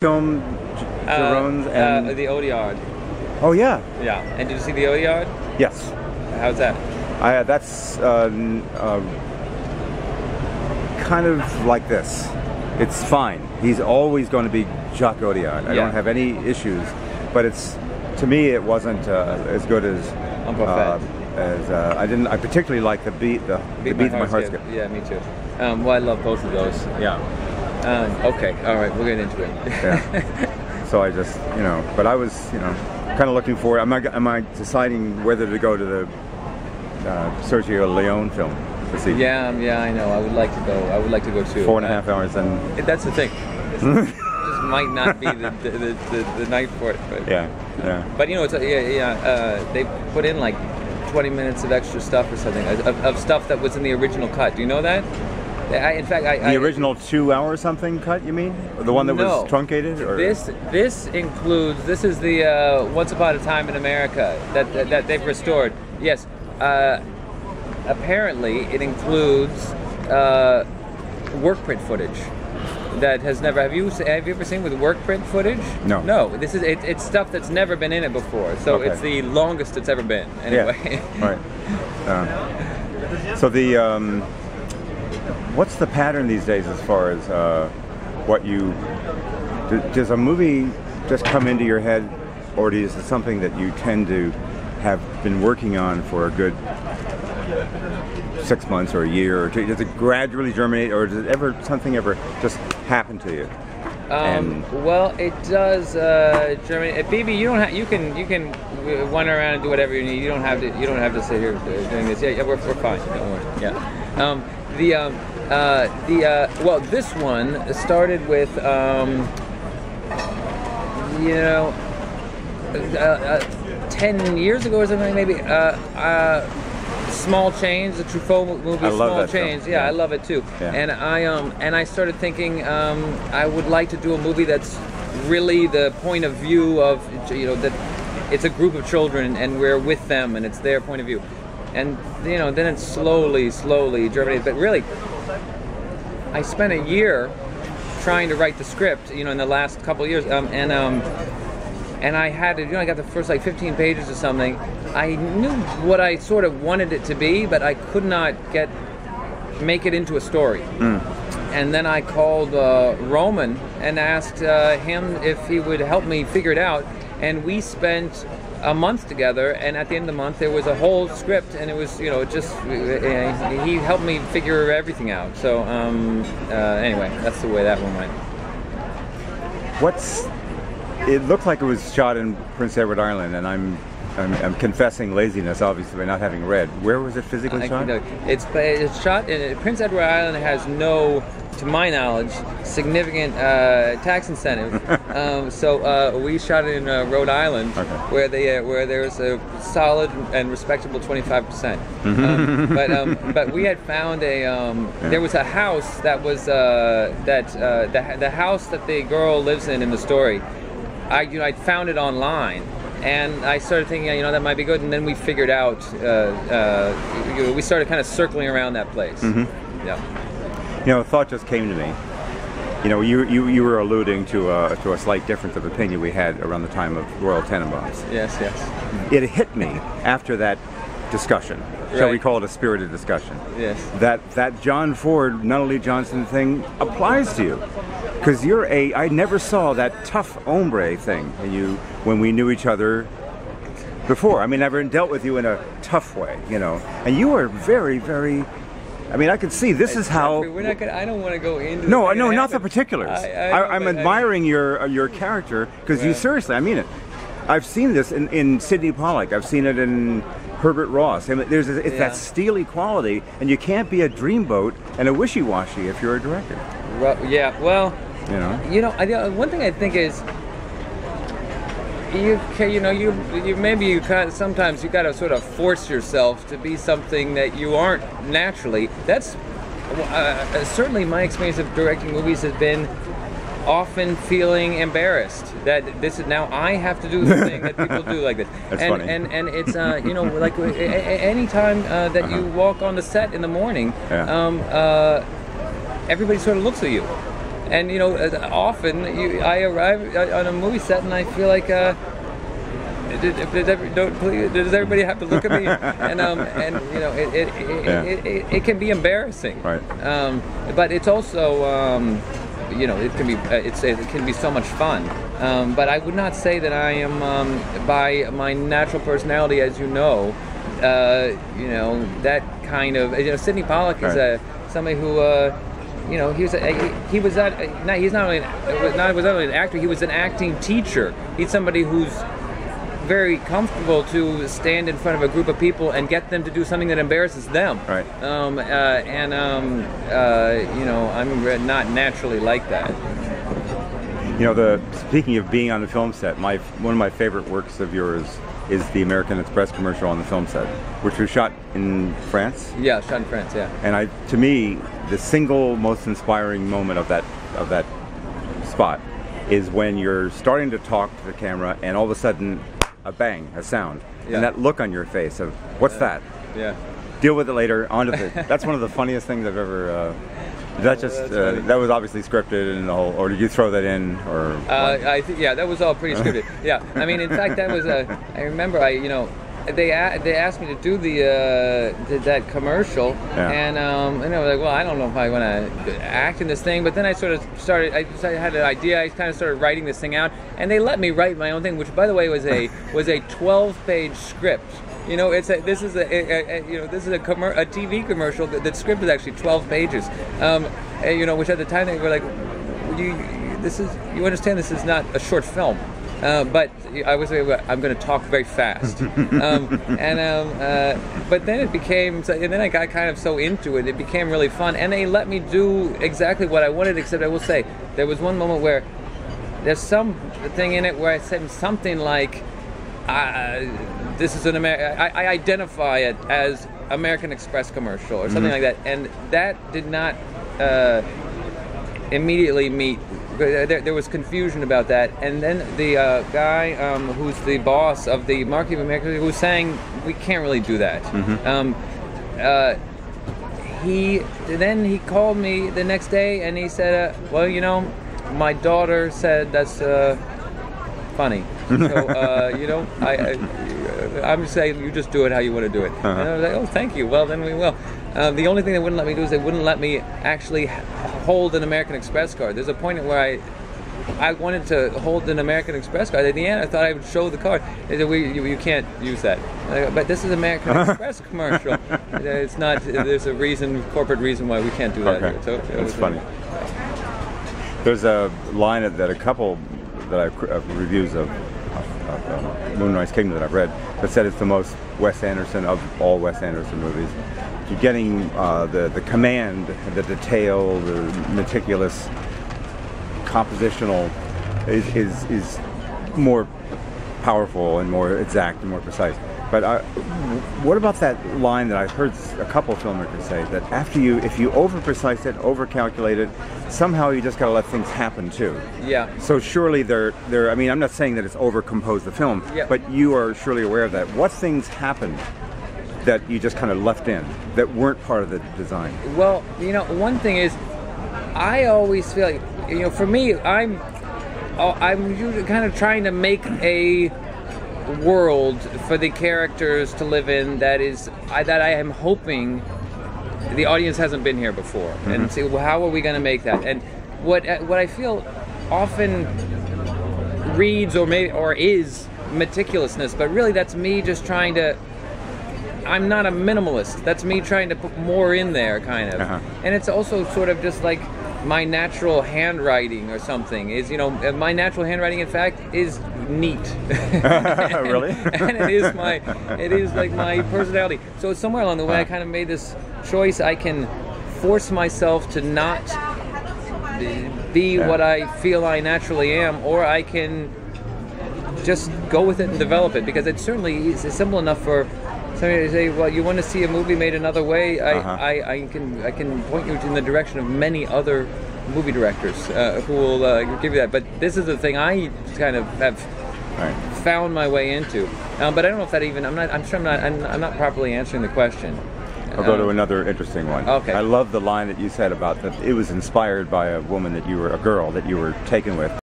film, Jerome's and the Odiard. oh yeah, Yeah. And did you see the Odiard? yes, How's that? that's kind of like this. It's fine. He's always going to be Jacques Audiard. I Yeah. don't have any issues, but it's to me it wasn't as good as I didn't. I particularly like the beat my heart skip. Yeah, me too. Well, I love both of those. Yeah. Okay. All right. We'll get into it. Yeah. So I just, but I was, kind of looking forward. Am I deciding whether to go to the Sergio Leone film this evening? Yeah, I know. I would like to go. I would like to go too. 4.5 hours and. That's the thing. This might not be the night for it, but Yeah. But it's they put in like 20 minutes of extra stuff or something of stuff that was in the original cut. Do you know that? The original 2 hour something cut, you mean? The one that No. was truncated? Or? This includes. This is the Once Upon a Time in America that they've restored. Yes. Apparently, it includes work print footage that has never. Have you ever seen with work print footage? No. No. This is it's stuff that's never been in it before. So Okay. it's the longest it's ever been. Anyway. Yeah. Right. So the what's the pattern these days as far as what you does a movie just come into your head, or is it something that you tend to have been working on for a good 6 months or a year or two? Does it gradually germinate, or does it something ever just happen to you? Well, it does, Germany. Phoebe, you don't have. You can wander around and do whatever you need. You don't have to sit here doing this. Yeah, we're fine. Don't worry. Yeah. Well, this one started with 10 years ago or something, maybe. Small Change, the Truffaut movie, I love Small that Change. film. Yeah, Yeah. I love it too. Yeah. And I started thinking I would like to do a movie that's really the point of view of that it's a group of children and we're with them and it's their point of view, and then it slowly germinated. But really, I spent a year trying to write the script, in the last couple of years, and I had to, I got the first 15 pages or something. I knew what I sort of wanted it to be, but I could not make it into a story. And then I called Roman and asked him if he would help me figure it out. And we spent a month together, and at the end of the month there was a whole script, and it was he helped me figure everything out. So anyway, that's the way that one went. It looked like it was shot in Prince Edward Island, and I'm confessing laziness, obviously, by not having read. Where was it physically shot? It's shot in Prince Edward Island. Has no, to my knowledge, significant tax incentive. So we shot it in Rhode Island, Okay. where there's a solid and respectable 25%. But we had found there was a house that was the house that the girl lives in the story. I found it online, and I started thinking, that might be good. And then we figured out, we started kind of circling around that place. Mm-hmm. Yeah. A thought just came to me. You were alluding to a slight difference of opinion we had around the time of Royal Tenenbaums. Yes. It hit me after that discussion. Shall we Right. call it a spirited discussion? Yes. That John Ford, Nunnally Johnson thing applies to you. Because I never saw that tough hombre thing in you when we knew each other before. I never dealt with you in a tough way, And you were very, very. I could see this is how. We're not gonna. I don't want to go into. No, not the particulars. I'm but admiring your character because you seriously. I mean it. I've seen this in Sidney Pollack. I've seen it in Herbert Ross. It's that steely quality, and you can't be a dreamboat and a wishy-washy if you're a director. Yeah. Well. One thing I think is sometimes you got to sort of force yourself to be something that you aren't naturally. That's certainly my experience of directing movies has been often feeling embarrassed that this is now I have to do the thing that people do like this. That's and, funny. and it's like any time that you walk on the set in the morning, Yeah. Everybody sort of looks at you. and you know, often I arrive on a movie set and I feel like. Does everybody have to look at me? And you know, it can be embarrassing. Right. But it's also you know, it can be so much fun. But I would not say that I am by my natural personality, as you know, that kind of, you know, Sidney Pollack is somebody who. You know, he's not only an actor, he was an acting teacher. He's somebody who's very comfortable to stand in front of a group of people and get them to do something that embarrasses them. Right. You know, I'm not naturally like that. You know, speaking of being on the film set, one of my favorite works of yours is the American Express commercial on the film set, which was shot in France. Yeah, shot in France. Yeah. And to me, the single most inspiring moment of that spot is when you're starting to talk to the camera, and all of a sudden, a bang, a sound, and that look on your face of what's that? Yeah. Deal with it later. That's one of the funniest things I've ever. That was obviously scripted and the whole, or did you throw that in, or? That was all pretty scripted. Yeah, I mean, in fact, that was I remember they asked me to do that commercial, and I was like, well, I don't know if I want to act in this thing, but then I sort of started. I had an idea. I kind of started writing this thing out, and they let me write my own thing, which, by the way, was a 12-page script. You know, this is a TV commercial. The script is actually 12 pages. You know, which at the time they were like, you understand this is not a short film. But I was I'm going to talk very fast, but then it became, and then I got kind of so into it, it became really fun, and they let me do exactly what I wanted. Except I will say there was one moment where there's something in it where I said something like, "This is an I identify it as American Express commercial" or something like that, and that did not immediately meet. There was confusion about that, and then the guy who's the boss of the marketing of America was saying we can't really do that. He called me the next day and he said, well, you know, my daughter said that's funny, so you know, I'm just saying you just do it how you want to do it. And I was like, oh, thank you. Well, then we will. The only thing they wouldn't let me do is they wouldn't let me actually hold an American Express card. There's a point where I wanted to hold an American Express card. At the end, I thought I would show the card. They said, you can't use that. But this is American Express commercial. It's not. There's a corporate reason why we can't do that. Okay. So that's funny. There's a line that a couple reviews of Moonrise Kingdom that I've read that said it's the most Wes Anderson of all Wes Anderson movies. You're getting the command, the detail, the meticulous compositional is more powerful and more exact and more precise. But what about that line that I've heard a couple of filmmakers say, that if you over-precise it, over-calculate it, somehow you just got to let things happen too. Yeah. So surely I mean, I'm not saying that it's over-composed the film, but you are surely aware of that. What things happened that you just kind of left in that weren't part of the design? Well, you know, one thing is, I always feel like, you know, for me, I'm usually kind of trying to make a world for the characters to live in that I am hoping the audience hasn't been here before, and see, well, how are we going to make that? And what I feel often reads or is meticulousness, but really that's me just trying to. I'm not a minimalist. That's me trying to put more in there, kind of. And it's also sort of just like my natural handwriting or something. Is, you know, my natural handwriting, in fact, is neat. Really? And it is like my personality. So somewhere along the way, I kind of made this choice. I can force myself to not be what I feel I naturally am, or I can just go with it and develop it, because it certainly is simple enough for somebody to say, well, you want to see a movie made another way? I can point you in the direction of many other movie directors who will give you that. But this is the thing I kind of have found my way into. But I don't know if that even. I'm not properly answering the question. I'll go to another interesting one. Okay. I love the line that you said about that it was inspired by a woman that you were, a girl that you were taken with.